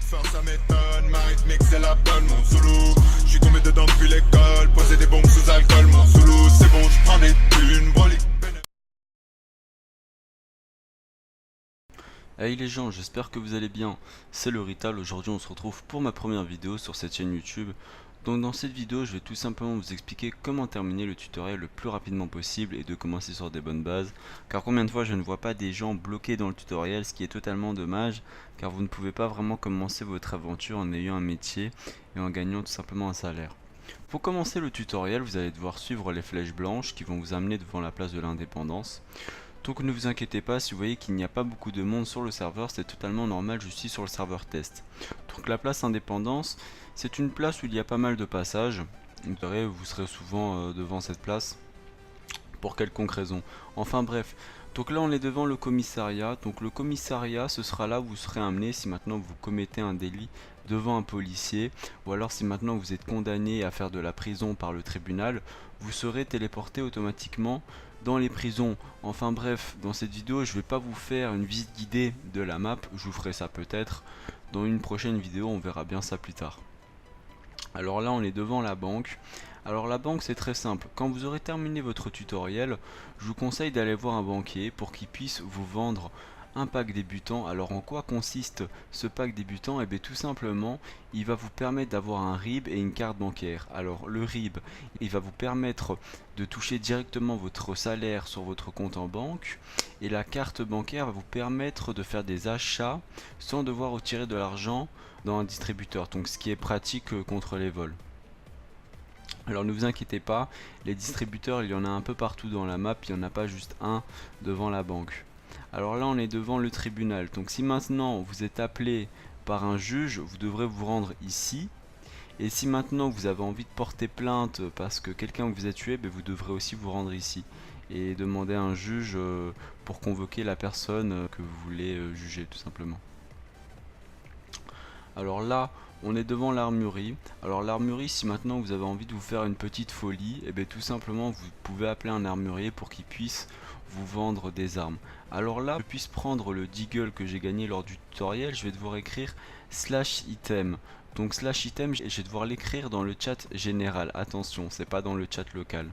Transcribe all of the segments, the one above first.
faire ça m'étonne, ma rythmique c'est la bonne, mon Zoulou. J'suis tombé dedans depuis l'école, poser des bombes sous alcool, mon Zoulou. C'est bon, j'prends des thunes, Broly. Hey les gens, j'espère que vous allez bien, c'est le Rital. Aujourd'hui on se retrouve pour ma première vidéo sur cette chaîne YouTube. Donc dans cette vidéo je vais tout simplement vous expliquer comment terminer le tutoriel le plus rapidement possible et de commencer sur des bonnes bases. Car combien de fois je ne vois pas des gens bloqués dans le tutoriel, ce qui est totalement dommage, car vous ne pouvez pas vraiment commencer votre aventure en ayant un métier et en gagnant tout simplement un salaire. Pour commencer le tutoriel, vous allez devoir suivre les flèches blanches qui vont vous amener devant la place de l'Indépendance. Donc ne vous inquiétez pas, si vous voyez qu'il n'y a pas beaucoup de monde sur le serveur, c'est totalement normal, je suis sur le serveur test. Donc la place Indépendance, c'est une place où il y a pas mal de passages. Vous serez souvent devant cette place, pour quelconque raison. Enfin bref, donc là on est devant le commissariat. Donc le commissariat, ce sera là où vous serez amené si maintenant vous commettez un délit devant un policier, ou alors si maintenant vous êtes condamné à faire de la prison par le tribunal, vous serez téléporté automatiquement dans les prisons. Enfin bref, dans cette vidéo je vais pas vous faire une visite guidée de la map, je vous ferai ça peut-être dans une prochaine vidéo, on verra bien ça plus tard. Alors là on est devant la banque. Alors la banque c'est très simple, quand vous aurez terminé votre tutoriel, je vous conseille d'aller voir un banquier pour qu'il puisse vous vendre un pack débutant. Alors en quoi consiste ce pack débutant? Et bien tout simplement, il va vous permettre d'avoir un RIB et une carte bancaire. Alors le RIB, il va vous permettre de toucher directement votre salaire sur votre compte en banque, et la carte bancaire va vous permettre de faire des achats sans devoir retirer de l'argent dans un distributeur, donc ce qui est pratique contre les vols. Alors ne vous inquiétez pas, les distributeurs il y en a un peu partout dans la map, il n'y en a pas juste un devant la banque. Alors là on est devant le tribunal, donc si maintenant vous êtes appelé par un juge, vous devrez vous rendre ici. Et si maintenant vous avez envie de porter plainte parce que quelqu'un vous a tué, vous devrez aussi vous rendre ici et demander à un juge pour convoquer la personne que vous voulez juger tout simplement. Alors là on est devant l'armurerie. Alors l'armurerie, si maintenant vous avez envie de vous faire une petite folie, et bien tout simplement vous pouvez appeler un armurier pour qu'il puisse vous vendre des armes. Alors là, je puisse prendre le deagle que j'ai gagné lors du tutoriel, je vais devoir écrire /item. Donc /item, je vais devoir l'écrire dans le chat général. Attention, c'est pas dans le chat local.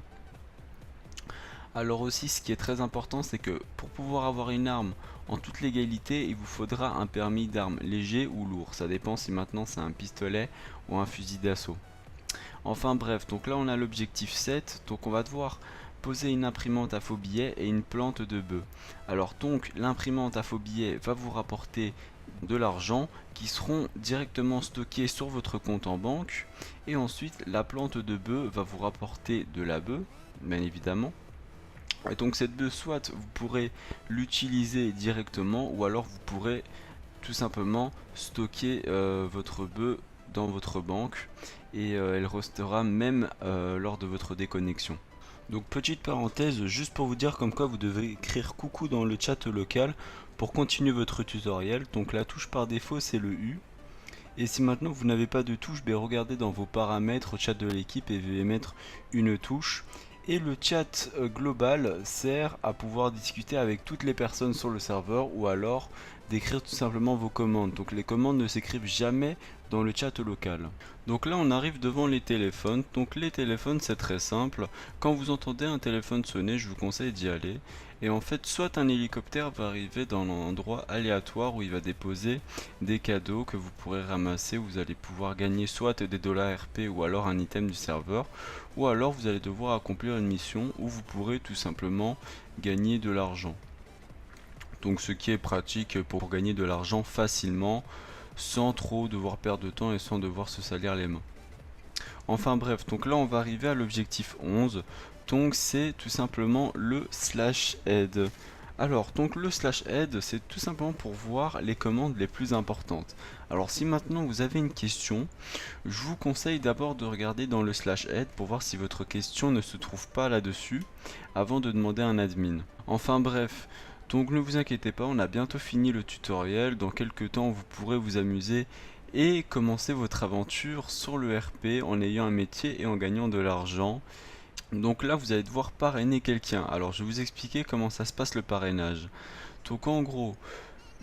Alors aussi, ce qui est très important, c'est que pour pouvoir avoir une arme en toute légalité, il vous faudra un permis d'armes léger ou lourd. Ça dépend si maintenant c'est un pistolet ou un fusil d'assaut. Enfin bref, donc là on a l'objectif 7, donc on va devoir poser une imprimante à faux billets et une plante de bœuf. Alors donc l'imprimante à faux billets va vous rapporter de l'argent qui seront directement stockés sur votre compte en banque, et ensuite la plante de bœuf va vous rapporter de la bœuf, bien évidemment. Et donc cette bœuf, soit vous pourrez l'utiliser directement, ou alors vous pourrez tout simplement stocker votre bœuf dans votre banque, et elle restera même lors de votre déconnexion. Donc petite parenthèse, juste pour vous dire comme quoi vous devez écrire coucou dans le chat local pour continuer votre tutoriel. Donc la touche par défaut c'est le U. Et si maintenant vous n'avez pas de touche, regardez dans vos paramètres chat de l'équipe et veuillez mettre une touche. Et le chat global sert à pouvoir discuter avec toutes les personnes sur le serveur, ou alors d'écrire tout simplement vos commandes. Donc les commandes ne s'écrivent jamais dans le chat local. Donc là on arrive devant les téléphones. Donc les téléphones c'est très simple. Quand vous entendez un téléphone sonner, je vous conseille d'y aller. Et en fait, soit un hélicoptère va arriver dans l'endroit aléatoire où il va déposer des cadeaux que vous pourrez ramasser. Vous allez pouvoir gagner soit des dollars RP ou alors un item du serveur. Ou alors vous allez devoir accomplir une mission où vous pourrez tout simplement gagner de l'argent. Donc ce qui est pratique pour gagner de l'argent facilement, sans trop devoir perdre de temps et sans devoir se salir les mains. Enfin bref, donc là on va arriver à l'objectif 11. Donc c'est tout simplement le /aide. Alors donc le /aide c'est tout simplement pour voir les commandes les plus importantes. Alors si maintenant vous avez une question, je vous conseille d'abord de regarder dans le /aide pour voir si votre question ne se trouve pas là-dessus avant de demander à un admin. Enfin bref, donc ne vous inquiétez pas, on a bientôt fini le tutoriel. Dans quelques temps vous pourrez vous amuser et commencer votre aventure sur le RP en ayant un métier et en gagnant de l'argent. Donc là vous allez devoir parrainer quelqu'un. Alors je vais vous expliquer comment ça se passe le parrainage. Donc en gros,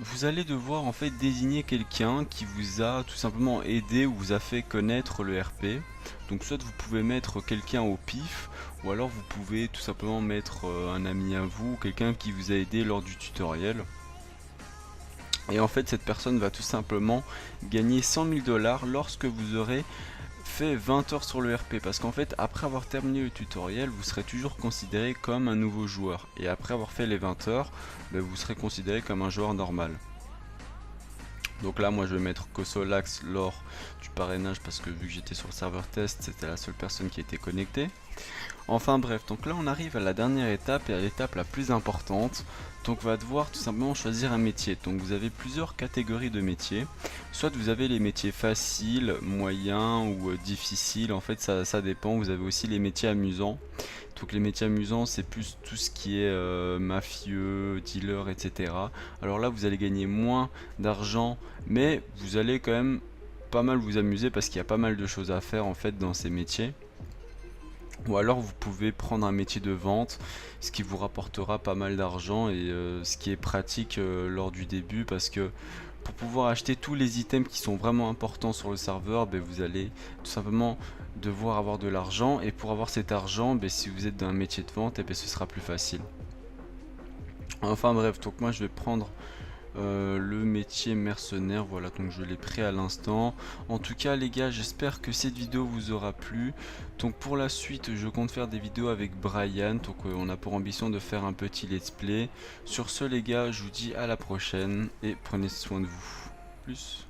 vous allez devoir en fait désigner quelqu'un qui vous a tout simplement aidé ou vous a fait connaître le RP. Donc soit vous pouvez mettre quelqu'un au pif, ou alors vous pouvez tout simplement mettre un ami à vous, quelqu'un qui vous a aidé lors du tutoriel. Et en fait cette personne va tout simplement gagner 100 000 $ lorsque vous aurez fait 20 heures sur le RP, parce qu'en fait après avoir terminé le tutoriel vous serez toujours considéré comme un nouveau joueur, et après avoir fait les 20 heures vous serez considéré comme un joueur normal. Donc là moi je vais mettre Kosolax lors du parrainage, parce que vu que j'étais sur le serveur test c'était la seule personne qui était connectée. Enfin bref, donc là on arrive à la dernière étape et à l'étape la plus importante. Donc on va devoir tout simplement choisir un métier. Donc vous avez plusieurs catégories de métiers. Soit vous avez les métiers faciles, moyens ou difficiles. En fait ça dépend. Vous avez aussi les métiers amusants. Donc les métiers amusants c'est plus tout ce qui est mafieux, dealer, etc. Alors là vous allez gagner moins d'argent, mais vous allez quand même pas mal vous amuser, parce qu'il y a pas mal de choses à faire en fait dans ces métiers. Ou alors vous pouvez prendre un métier de vente, ce qui vous rapportera pas mal d'argent, et ce qui est pratique lors du début, parce que pour pouvoir acheter tous les items qui sont vraiment importants sur le serveur, vous allez tout simplement devoir avoir de l'argent, et pour avoir cet argent, si vous êtes dans un métier de vente, ce sera plus facile. Enfin bref, donc moi je vais prendre le métier mercenaire, voilà, donc je l'ai pris à l'instant. En tout cas les gars, j'espère que cette vidéo vous aura plu. Donc pour la suite je compte faire des vidéos avec Brian, donc on a pour ambition de faire un petit let's play. Sur ce les gars, je vous dis à la prochaine et prenez soin de vous. Plus.